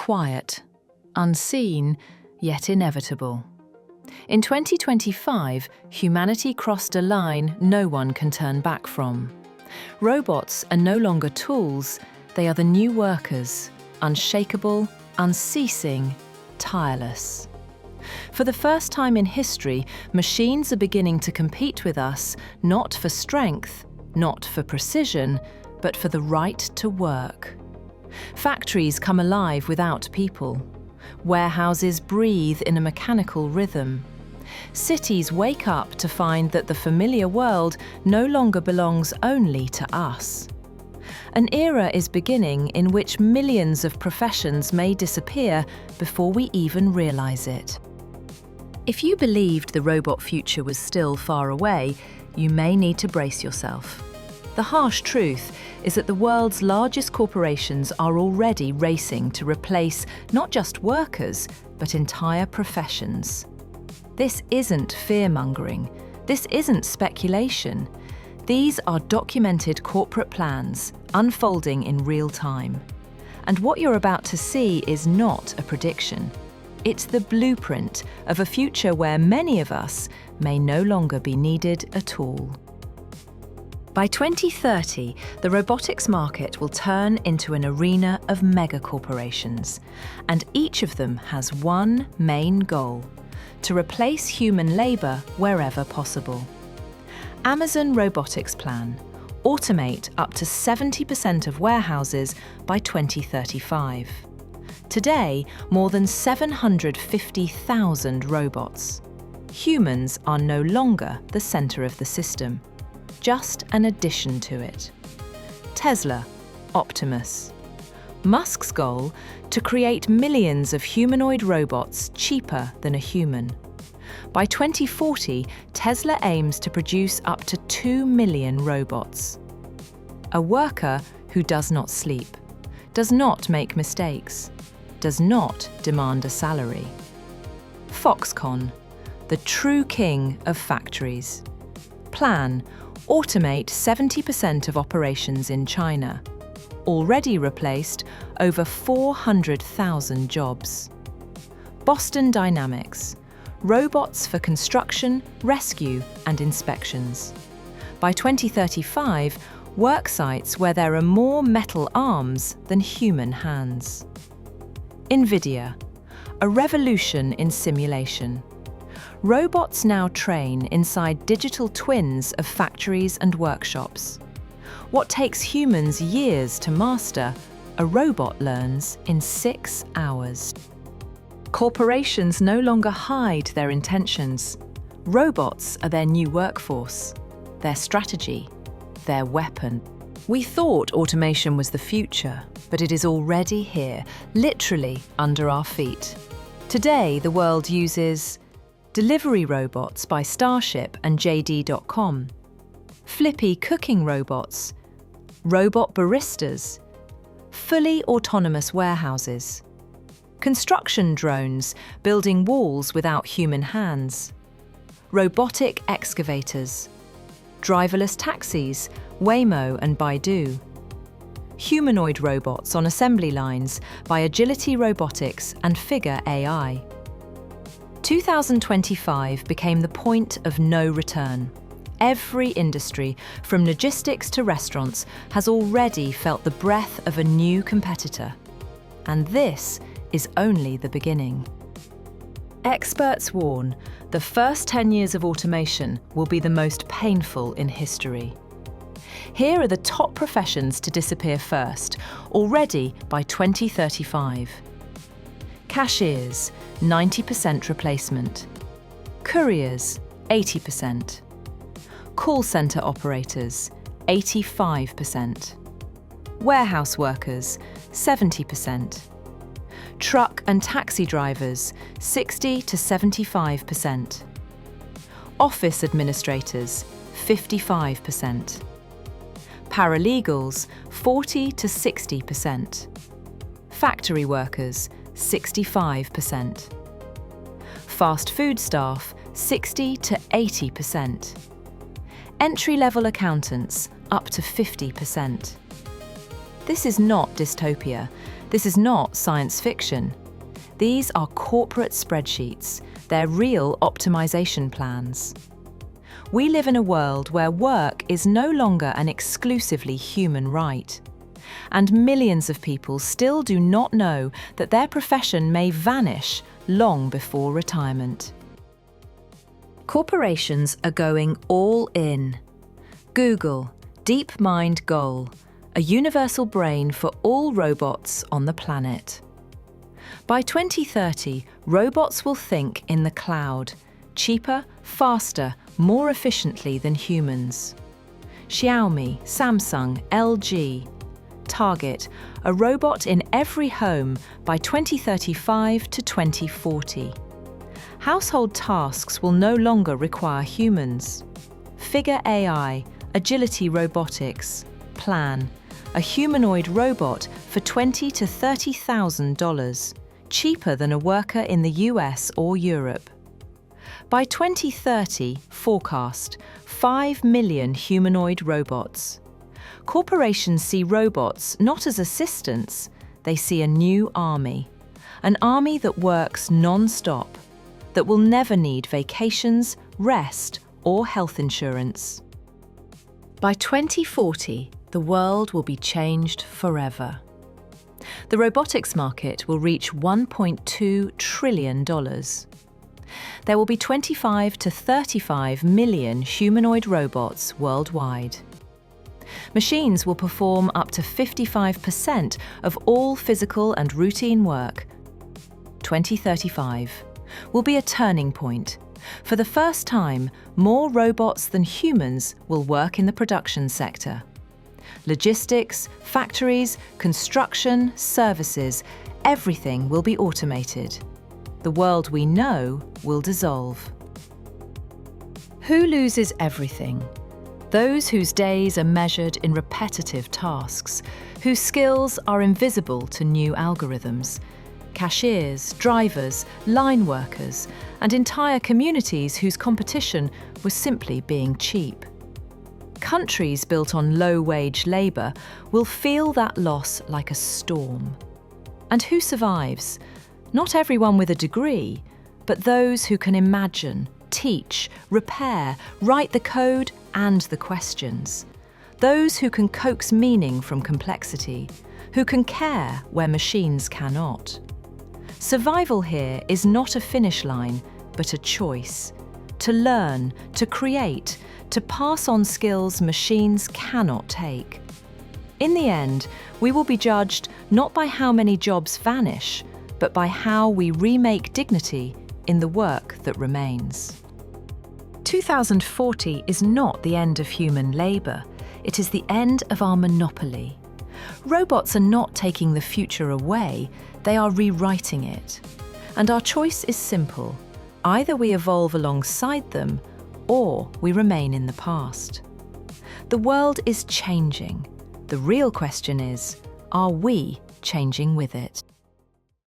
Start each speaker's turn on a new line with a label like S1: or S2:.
S1: quiet, unseen, yet inevitable. In 2025, humanity crossed a line no one can turn back from. Robots are no longer tools, they are the new workers, unshakable, unceasing, tireless. For the first time in history, machines are beginning to compete with us, not for strength, not for precision, but for the right to work. Factories come alive without people. Warehouses breathe in a mechanical rhythm. Cities wake up to find that the familiar world no longer belongs only to us. An era is beginning in which millions of professions may disappear before we even realize it. If you believed the robot future was still far away, you may need to brace yourself. The harsh truth is that the world's largest corporations are already racing to replace not just workers, but entire professions. This isn't fear-mongering. This isn't speculation. These are documented corporate plans unfolding in real time. And what you're about to see is not a prediction. It's the blueprint of a future where many of us may no longer be needed at all. By 2030, the robotics market will turn into an arena of megacorporations, and each of them has one main goal: to replace human labour wherever possible. Amazon Robotics Plan: automate up to 70% of warehouses by 2035. Today, more than 750,000 robots. Humans are no longer the centre of the system, just an addition to it. Tesla Optimus. Musk's goal: to create millions of humanoid robots cheaper than a human. By 2040, Tesla aims to produce up to 2 million robots. A worker who does not sleep, does not make mistakes, does not demand a salary. Foxconn, the true king of factories. Plan: automate 70% of operations in China. Already replaced over 400,000 jobs. Boston Dynamics: robots for construction, rescue, and inspections. By 2035, work sites where there are more metal arms than human hands. NVIDIA: a revolution in simulation. Robots now train inside digital twins of factories and workshops. What takes humans years to master, a robot learns in 6 hours. Corporations no longer hide their intentions. Robots are their new workforce, their strategy, their weapon. We thought automation was the future, but it is already here, literally under our feet. Today, the world uses delivery robots by Starship and JD.com, flippy cooking robots, robot baristas, fully autonomous warehouses, construction drones building walls without human hands, robotic excavators, driverless taxis, Waymo and Baidu, humanoid robots on assembly lines by Agility Robotics and Figure AI. 2025 became the point of no return. Every industry, from logistics to restaurants, has already felt the breath of a new competitor. And this is only the beginning. Experts warn the first 10 years of automation will be the most painful in history. Here are the top professions to disappear first, already by 2035. Cashiers, 90% replacement. Couriers, 80%. Call centre operators, 85%. Warehouse workers, 70%. Truck and taxi drivers, 60 to 75%. Office administrators, 55%. Paralegals, 40 to 60%. Factory workers, 65%. Fast food staff, 60 to 80%. Entry-level accountants, up to 50%. This is not dystopia. This is not science fiction. These are corporate spreadsheets. They're real optimization plans. We live in a world where work is no longer an exclusively human right. And millions of people still do not know that their profession may vanish long before retirement. Corporations are going all in. Google, DeepMind goal, a universal brain for all robots on the planet. By 2030, robots will think in the cloud, cheaper, faster, more efficiently than humans. Xiaomi, Samsung, LG. Target, a robot in every home by 2035 to 2040. Household tasks will no longer require humans. Figure AI, agility robotics. Plan, a humanoid robot for $20,000 to $30,000, cheaper than a worker in the US or Europe. By 2030, forecast, 5 million humanoid robots. Corporations see robots not as assistants, they see a new army. An army that works non-stop, that will never need vacations, rest, or health insurance. By 2040, the world will be changed forever. The robotics market will reach $1.2 trillion. There will be 25 to 35 million humanoid robots worldwide. Machines will perform up to 55% of all physical and routine work. 2035 will be a turning point. For the first time, more robots than humans will work in the production sector. Logistics, factories, construction, services, everything will be automated. The world we know will dissolve. Who loses everything? Those whose days are measured in repetitive tasks, whose skills are invisible to new algorithms. Cashiers, drivers, line workers, and entire communities whose competition was simply being cheap. Countries built on low-wage labour will feel that loss like a storm. And who survives? Not everyone with a degree, but those who can imagine, teach, repair, write the code and the questions. Those who can coax meaning from complexity, who can care where machines cannot. Survival here is not a finish line, but a choice. To learn, to create, to pass on skills machines cannot take. In the end, we will be judged not by how many jobs vanish, but by how we remake dignity in the work that remains. 2040 is not the end of human labour, it is the end of our monopoly. Robots are not taking the future away, they are rewriting it. And our choice is simple. Either we evolve alongside them, or we remain in the past. The world is changing. The real question is, are we changing with it?